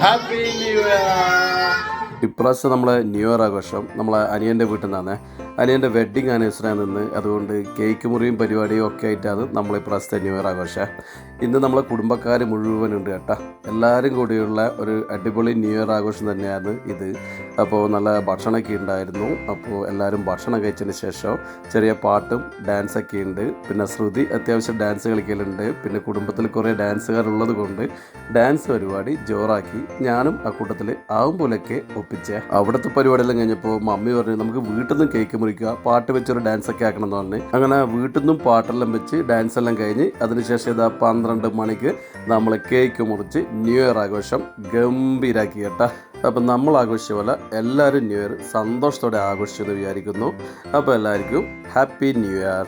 Happy new year. ഇപ്രാവശ്യം നമ്മളെ new year ആഘോഷം നമ്മളെ അനിയൻ്റെ വീട്ടിൽ നിന്നാണ്. അനിയൻ്റെ വെഡ്ഡിങ് ആനിവേഴ്സറിയാണ് നിന്ന്. അതുകൊണ്ട് കേക്ക് മുറിയും പരിപാടിയും ഒക്കെ ആയിട്ടാണ് നമ്മൾ ഇപ്രാവശ്യത്തെ ന്യൂ ഇയർ ആഘോഷം. ഇന്ന് നമ്മളെ കുടുംബക്കാർ മുഴുവനുണ്ട് കേട്ടോ. എല്ലാവരും കൂടിയുള്ള ഒരു അടിപൊളി ന്യൂ ഇയർ ആഘോഷം തന്നെയാണ് ഇത്. അപ്പോൾ നല്ല ഭക്ഷണമൊക്കെ ഉണ്ടായിരുന്നു. അപ്പോൾ എല്ലാവരും ഭക്ഷണം കഴിച്ചതിന് ശേഷം ചെറിയ പാട്ടും ഡാൻസൊക്കെ ഉണ്ട്. പിന്നെ ശ്രുതി അത്യാവശ്യം ഡാൻസ് കളിക്കലുണ്ട്. പിന്നെ കുടുംബത്തിൽ കുറേ ഡാൻസുകാരുള്ളത് കൊണ്ട് ഡാൻസ് പരിപാടി ജോറാക്കി. ഞാനും ആ കൂട്ടത്തിൽ ആവും പോലെയൊക്കെ ഒപ്പിച്ചേ. അവിടുത്തെ പരിപാടിയെല്ലാം കഴിഞ്ഞപ്പോൾ മമ്മി പറഞ്ഞു നമുക്ക് വീട്ടിൽ നിന്നും കേക്ക് മുറിക്കുക, പാട്ട് വെച്ചൊരു ഡാൻസൊക്കെ ആക്കണം എന്ന് പറഞ്ഞ് അങ്ങനെ വീട്ടിൽ നിന്നും പാട്ടെല്ലാം വെച്ച് ഡാൻസ് എല്ലാം കഴിഞ്ഞ് അതിനുശേഷം ഇതാ 12 മണിക്ക് നമ്മൾ കേക്ക് മുറിച്ച് ന്യൂ ഇയർ ആഘോഷം ഗംഭീരാക്കി കേട്ടോ. അപ്പം നമ്മൾ ആഘോഷിച്ച പോലെ എല്ലാവരും ന്യൂ ഇയർ സന്തോഷത്തോടെ ആഘോഷിച്ചെന്ന് വിചാരിക്കുന്നു. അപ്പോൾ എല്ലാവർക്കും ഹാപ്പി ന്യൂ ഇയർ.